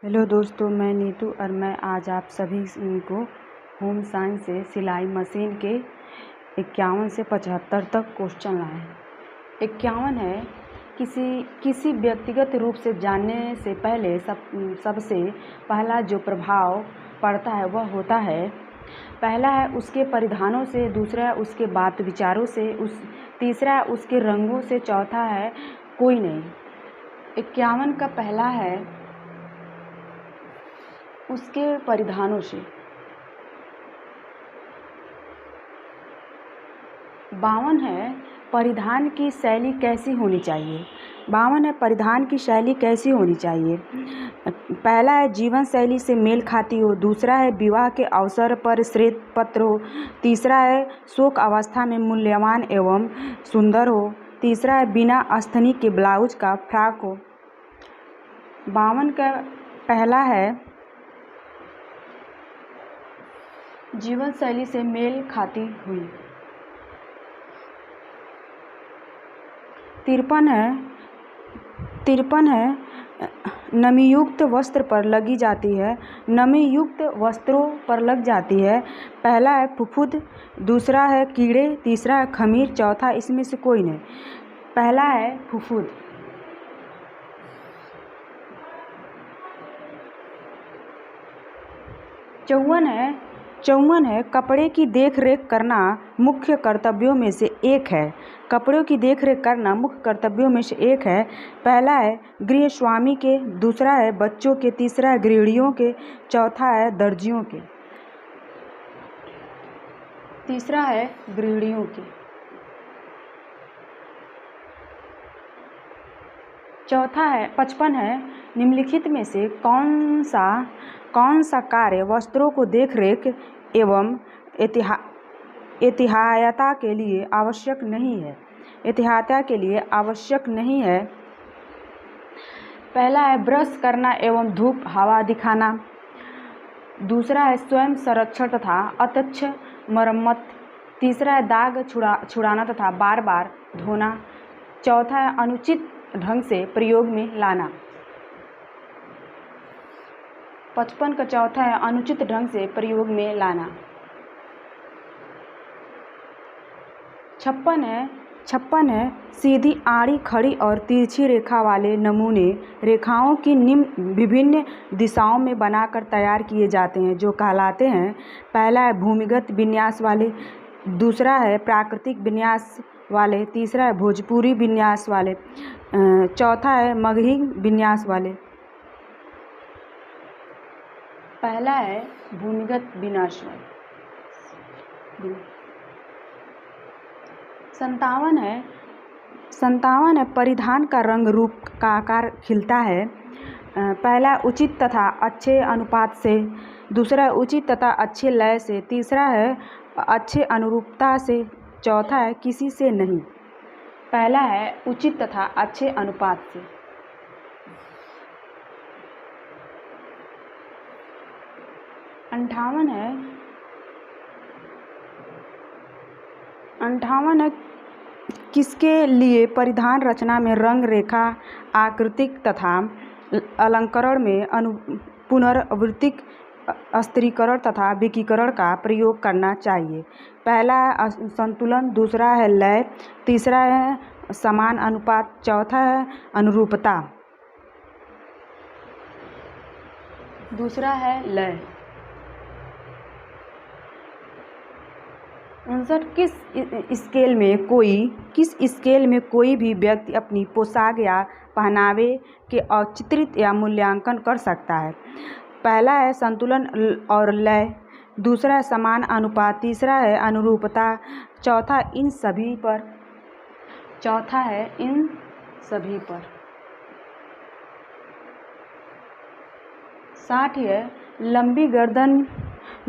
Hello दोस्तों, मैं नीतू और मैं आज आप सभी को होम साइंस से सिलाई मशीन के 51 से 75 तक क्वेश्चन लाए हैं। 51 है, किसी व्यक्तिगत रूप से जानने से पहले सबसे पहला जो प्रभाव पड़ता है वह होता है, पहला है उसके परिधानों से, दूसरा है उसके बात विचारों से, तीसरा है उसके रंगों से, चौथा है कोई नहीं। 51 का पहला है उसके परिधानों से। 52 है परिधान की शैली कैसी होनी चाहिए। 52 है परिधान की शैली कैसी होनी चाहिए। पहला है जीवन शैली से मेल खाती हो, दूसरा है विवाह के अवसर पर श्वेत पत्र हो, तीसरा है शोक अवस्था में मूल्यवान एवं सुंदर हो, तीसरा है बिना अस्थनी के ब्लाउज का फ्रॉक हो। 52 का पहला है जीवन शैली से मेल खाती हुई। 53 है नमीयुक्त वस्त्र पर लगी जाती है, नमीयुक्त वस्त्रों पर लग जाती है। पहला है फुफुद, दूसरा है कीड़े, तीसरा है खमीर, चौथा इसमें से कोई नहीं। पहला है फुफुद। 54 है कपड़े की देख रेख करना मुख्य कर्तव्यों में से एक है। कपड़ों की देख रेख करना मुख्य कर्तव्यों में से एक है। पहला है गृहस्वामी के, दूसरा है बच्चों के, तीसरा है गृहिणियों के, चौथा है दर्जियों के। तीसरा है गृहिणियों के। चौथा है 55 है निम्नलिखित में से कौन सा कार्य वस्त्रों को देखरेख एवं एहतियात के लिए आवश्यक नहीं है। एहतियात के लिए आवश्यक नहीं है। पहला है ब्रश करना एवं धूप हवा दिखाना, दूसरा है स्वयं संरक्षण तथा अत्यक्ष मरम्मत, तीसरा है दाग छुड़ाना तथा बार बार धोना, चौथा है अनुचित ढंग से प्रयोग में लाना। 55 का चौथा है अनुचित ढंग से प्रयोग में लाना। 56 है सीधी, आड़ी, खड़ी और तिरछी रेखा वाले नमूने रेखाओं की निम्न विभिन्न दिशाओं में बनाकर तैयार किए जाते हैं, जो कहलाते हैं। पहला है भूमिगत विन्यास वाले, दूसरा है प्राकृतिक विन्यास वाले, तीसरा है भोजपुरी विन्यास वाले, चौथा है मगही विन्यास वाले। पहला है भूमिगत विन्यास वाले। 57 है परिधान का रंग रूप का आकार खिलता है। पहला उचित तथा अच्छे अनुपात से, दूसरा उचित तथा अच्छे लय से, तीसरा है अच्छे अनुरूपता से, चौथा है किसी से नहीं। पहला है उचित तथा अच्छे अनुपात से। 58 है किसके लिए परिधान रचना में रंग, रेखा, आकृतिक तथा अलंकरण में पुनरावृत्तिक स्थिरीकरण तथा विकीकरण का प्रयोग करना चाहिए। पहला है संतुलन, दूसरा है लय, तीसरा है समान अनुपात, चौथा है अनुरूपता, दूसरा है लय। 59 किस स्केल में कोई भी व्यक्ति अपनी पोशाक या पहनावे के औचित्य या मूल्यांकन कर सकता है। पहला है संतुलन और लय, दूसरा है समान अनुपात, तीसरा है अनुरूपता, चौथा इन सभी पर। 60 है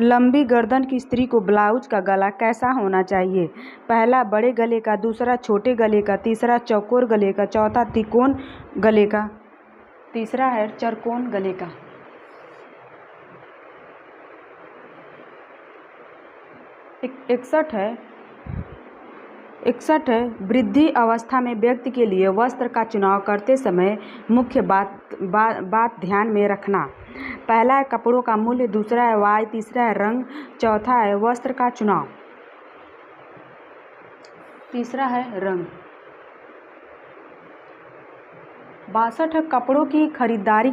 लंबी गर्दन की स्त्री को ब्लाउज का गला कैसा होना चाहिए। पहला बड़े गले का, दूसरा छोटे गले का, तीसरा चौकोर गले का, चौथा त्रिकोण गले का, तीसरा है चरकोन गले का। 61 है 61 है, वृद्धि अवस्था में व्यक्ति के लिए वस्त्र का चुनाव करते समय मुख्य बात ध्यान में रखना। पहला है कपड़ों का मूल्य, दूसरा है वाय, तीसरा है रंग, चौथा है वस्त्र का चुनाव, तीसरा है रंग। 62 है, कपड़ों की खरीदारी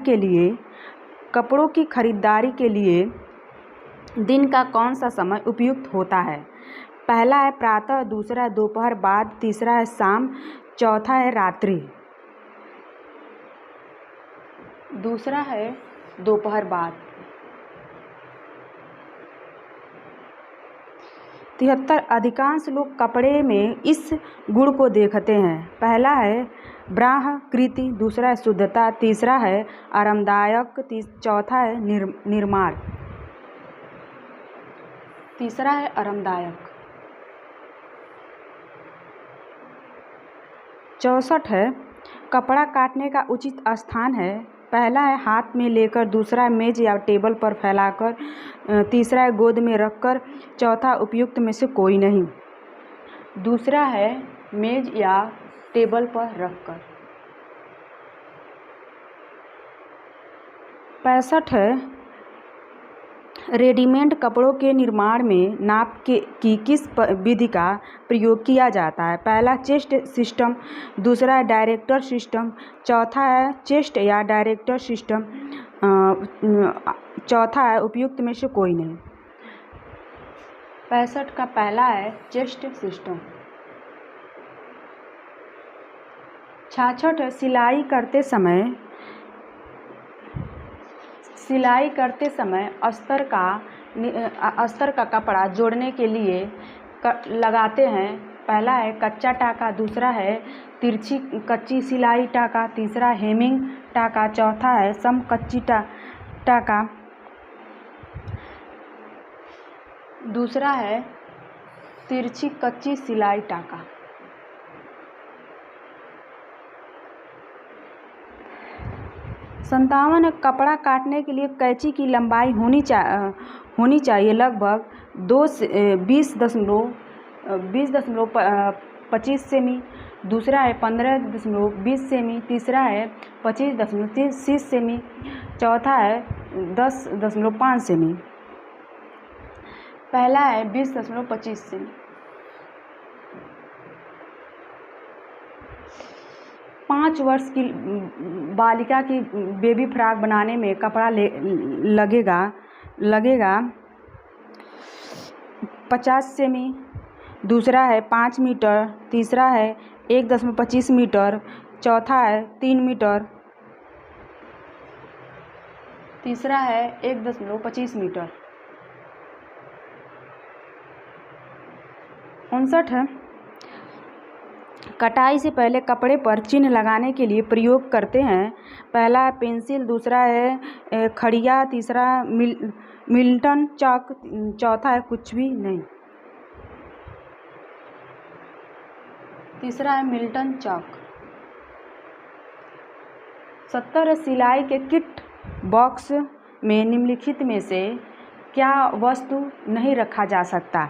के लिए दिन का कौन सा समय उपयुक्त होता है। पहला है प्रातः, दूसरा है दोपहर बाद, तीसरा है शाम, चौथा है रात्रि, दूसरा है दोपहर बाद। 73 अधिकांश लोग कपड़े में इस गुण को देखते हैं। पहला है ब्राह्यकृति, दूसरा है शुद्धता, तीसरा है आरामदायक, चौथा है निर्माण, तीसरा है आरामदायक। 64 है, कपड़ा काटने का उचित स्थान है। पहला है हाथ में लेकर, दूसरा है मेज या टेबल पर फैलाकर, तीसरा है गोद में रखकर, चौथा उपयुक्त में से कोई नहीं, दूसरा है मेज या टेबल पर रखकर। 65 है, रेडीमेड कपड़ों के निर्माण में नाप की किस विधि का प्रयोग किया जाता है। पहला चेस्ट सिस्टम, दूसरा है डायरेक्टर सिस्टम, चौथा है चेस्ट या डायरेक्टर सिस्टम, चौथा है उपयुक्त में से कोई नहीं। 65 का पहला है चेस्ट सिस्टम। 66 है, सिलाई समय अस्तर का कपड़ा जोड़ने के लिए लगाते हैं। पहला है कच्चा टाका, दूसरा है तिरछी कच्ची सिलाई टाका, तीसरा हेमिंग टाका, चौथा है सम कच्ची टाका, दूसरा है तिरछी कच्ची सिलाई टाका। 57 कपड़ा काटने के लिए कैंची की लंबाई होनी चाहिए लगभग 20.25 सेमी, दूसरा है 15.20 सेमी, तीसरा है 25.30 सेमी, चौथा है 10.5 सेमी। पहला है 20.25 सेमी। 5 वर्ष की बालिका की बेबी फ्रॉक बनाने में कपड़ा लगेगा 50 सेमी, दूसरा है 5 मीटर, तीसरा है 1.25 मीटर, चौथा है 3 मीटर, तीसरा है 1.25 मीटर। 59 है, कटाई से पहले कपड़े पर चिन्ह लगाने के लिए प्रयोग करते हैं। पहला है पेंसिल, दूसरा है खड़िया, तीसरा मिल्टन चॉक, चौथा है कुछ भी नहीं, तीसरा है मिल्टन चॉक। 70 सिलाई के किट बॉक्स में निम्नलिखित में से क्या वस्तु नहीं रखा जा सकता।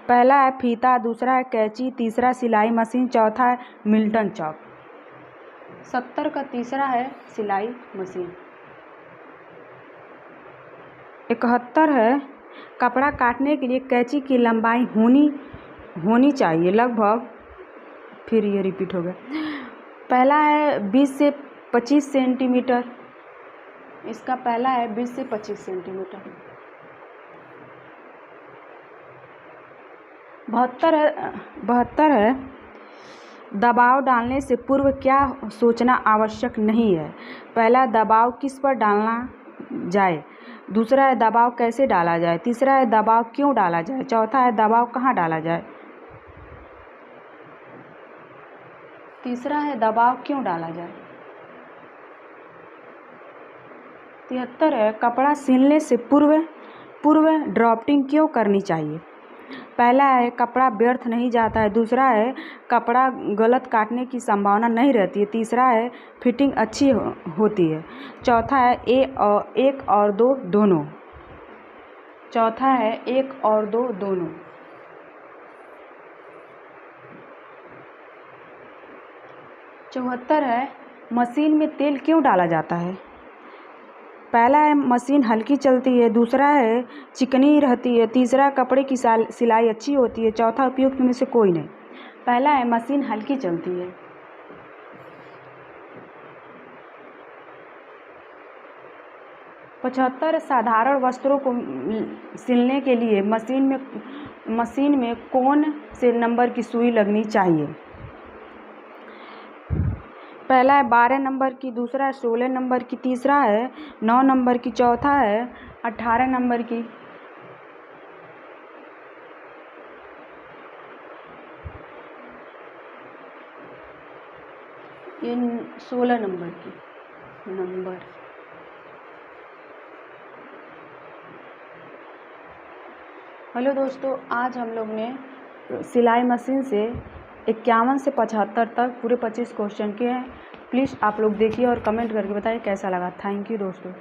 पहला है फीता, दूसरा है कैंची, तीसरा सिलाई मशीन, चौथा है मिल्टन चॉक। 70 का तीसरा है सिलाई मशीन। 71 है, कपड़ा काटने के लिए कैंची की लंबाई होनी चाहिए लगभग, फिर ये रिपीट हो गया। पहला है 20 से 25 सेंटीमीटर, इसका पहला है 20 से 25 सेंटीमीटर। 72 है, दबाव डालने से पूर्व क्या सोचना आवश्यक नहीं है। पहला दबाव किस पर डालना जाए, दूसरा है दबाव कैसे डाला जाए, तीसरा है दबाव क्यों डाला जाए, चौथा है दबाव कहाँ डाला जाए, तीसरा है दबाव क्यों डाला जाए। 73 है, कपड़ा सिलने से पूर्व ड्राफ्टिंग क्यों करनी चाहिए। पहला है कपड़ा व्यर्थ नहीं जाता है, दूसरा है कपड़ा गलत काटने की संभावना नहीं रहती है, तीसरा है फिटिंग अच्छी होती है, चौथा है एक और दो दोनों, चौथा है 1 और 2 दोनों। 74 है, मशीन में तेल क्यों डाला जाता है? पहला है मशीन हल्की चलती है, दूसरा है चिकनी रहती है, तीसरा कपड़े की सिलाई अच्छी होती है, चौथा उपयुक्त में से कोई नहीं। पहला है मशीन हल्की चलती है। पचहत्तर साधारण वस्त्रों को सिलने के लिए मशीन में कौन से नंबर की सुई लगनी चाहिए? पहला है 12 नंबर की, दूसरा है 16 नंबर की, तीसरा है 9 नंबर की, चौथा है 18 नंबर की। ये 16 नंबर की नंबर। हेलो दोस्तों, आज हम लोग ने सिलाई मशीन से 51 से 75 तक पूरे 25 क्वेश्चन किए हैं। प्लीज़ आप लोग देखिए और कमेंट करके बताइए कैसा लगा। थैंक यू दोस्तों।